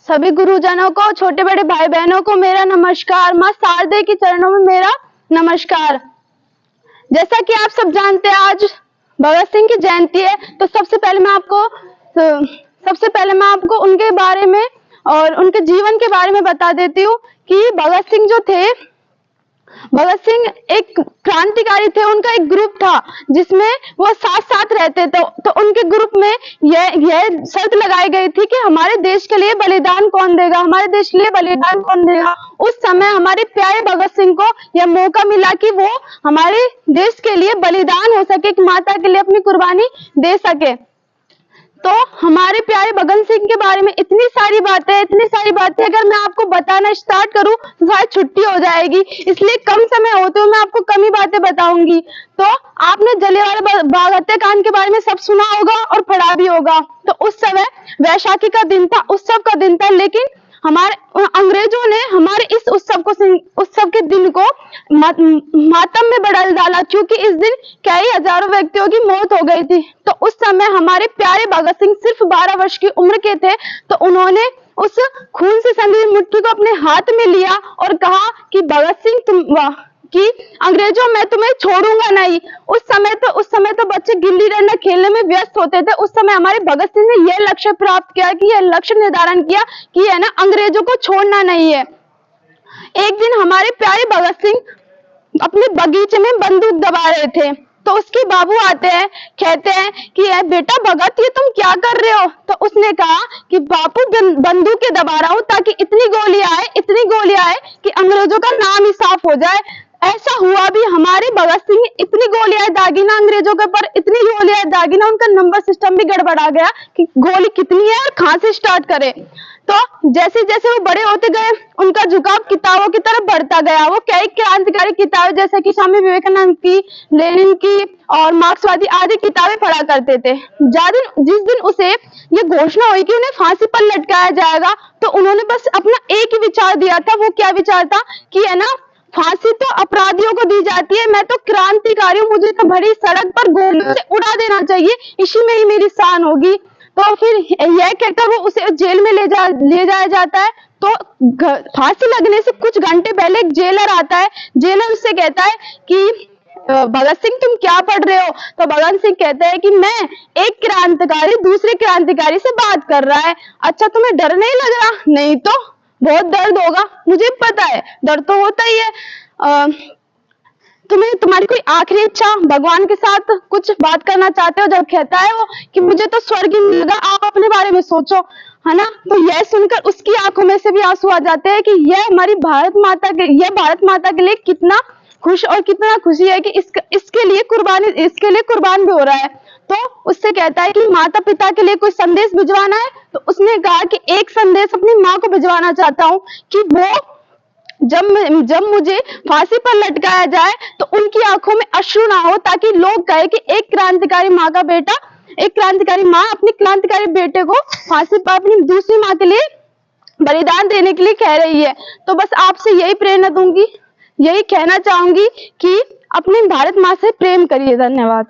सभी गुरुजनों को, छोटे बड़े भाई बहनों को मेरा नमस्कार। माँ शारदे के चरणों में मेरा नमस्कार। जैसा कि आप सब जानते हैं आज भगत सिंह की जयंती है, तो सबसे पहले मैं आपको उनके बारे में और उनके जीवन के बारे में बता देती हूँ कि भगत सिंह जो थे, भगत सिंह एक क्रांतिकारी थे। उनका एक ग्रुप था जिसमें वो साथ साथ रहते थे। तो उनके ग्रुप में यह शर्त लगाई गई थी कि हमारे देश के लिए बलिदान कौन देगा, हमारे देश के लिए बलिदान कौन देगा। उस समय हमारे प्यारे भगत सिंह को यह मौका मिला कि वो हमारे देश के लिए बलिदान हो सके, कि माता के लिए अपनी कुर्बानी दे सके। तो हमारे प्यारे भगत सिंह के बारे में इतनी सारी बातें अगर मैं आपको बताना स्टार्ट करूं तो शायद छुट्टी हो जाएगी, इसलिए कम समय होते हुए मैं आपको कम ही बातें बताऊंगी। तो आपने जलियांवाला बाग हत्याकांड के बारे में सब सुना होगा और पढ़ा भी होगा। तो उस समय वैशाखी का दिन था, उत्सव का दिन था, लेकिन हमारे अंग्रेजों ने हमारे इस उत्सव के दिन को मातम में बदल डाला, क्योंकि इस दिन कई हजारों व्यक्तियों की मौत हो गई थी। तो उस समय हमारे प्यारे भगत सिंह सिर्फ 12 वर्ष की उम्र के थे। तो उन्होंने उस खून से संधी मुट्ठी को अपने हाथ में लिया और कहा कि भगत सिंह कि अंग्रेजों मैं तुम्हें छोड़ूंगा नहीं। उस समय तो बच्चे गिल्ली डंडा खेलने में व्यस्त होते थे। उस समय हमारे भगत सिंह ने यह लक्ष्य प्राप्त किया, कि यह लक्ष्य निर्धारण किया कि है ना, अंग्रेजों को छोड़ना नहीं है। एक दिन हमारे प्यारे भगत सिंह अपने बगीचे में बंदूक दबा रहे थे, तो उसके बाबू आते हैं, कहते हैं कि बेटा भगत ये तुम क्या कर रहे हो। तो उसने कहा कि बापू बंदूकें दबा रहा हूं ताकि इतनी गोलियां आए कि अंग्रेजों का नाम ही साफ हो जाए। ऐसा हुआ भी, हमारे भगत सिंह ने इतनी गोलियां दागी ना अंग्रेजों के ऊपर, इतनी गोलियां दागी ना, उनका नंबर सिस्टम भी गड़बड़ा गया कि गोली कितनी है और कहां से स्टार्ट करे। तो जैसे जैसे वो बड़े होते गए, उनका झुकाव किताबों की तरफ बढ़ता गया। वो कई क्रांतिकारी किताबें जैसे कि स्वामी विवेकानंद की, लेनिन की और मार्क्सवादी आदि किताबें पढ़ा करते थे। जिस दिन उसे ये घोषणा हुई कि उन्हें फांसी पर लटकाया जाएगा, तो उन्होंने बस अपना एक ही विचार दिया था। वो क्या विचार था कि है ना, फांसी तो अपराधियों को दी जाती है, मैं तो क्रांतिकारी हूं, मुझे तो भरी सड़क पर गोलियों से उड़ा देना चाहिए, इसी में ही मेरी शान होगी। तो फिर यह कहकर वो उसे जेल में ले जाया जाता है। तो फांसी लगने से कुछ घंटे पहले एक जेलर आता है। जेलर उससे कहता है कि भगत सिंह तुम क्या पढ़ रहे हो। तो भगत सिंह कहते हैं कि मैं, एक क्रांतिकारी दूसरे क्रांतिकारी से बात कर रहा है। अच्छा तुम्हें डर नहीं लग रहा। नहीं तो बहुत दर्द होगा, मुझे पता है, दर्द तो होता ही है। तुम्हारी कोई आखिरी इच्छा, भगवान के साथ कुछ बात करना चाहते हो। जब कहता है वो कि मुझे तो स्वर्ग ही मिलेगा, आप अपने बारे में सोचो, है ना। तो यह सुनकर उसकी आंखों में से भी आंसू आ जाते हैं कि यह हमारी भारत माता के लिए कितना खुश और कितना खुशी है कि इसके लिए कुर्बान भी हो रहा है। तो उससे कहता है कि माता पिता के लिए कोई संदेश भिजवाना है। तो उसने कहा कि एक संदेश अपनी माँ को भिजवाना चाहता हूँ कि वो जब मुझे फांसी पर लटकाया जाए तो उनकी आंखों में अश्रु ना हो, ताकि लोग कहे कि एक क्रांतिकारी माँ अपने क्रांतिकारी बेटे को फांसी पर अपनी दूसरी माँ के लिए बलिदान देने के लिए कह रही है। तो बस आपसे यही प्रेरणा दूंगी, यही कहना चाहूंगी कि अपनी भारत माँ से प्रेम करिए। धन्यवाद।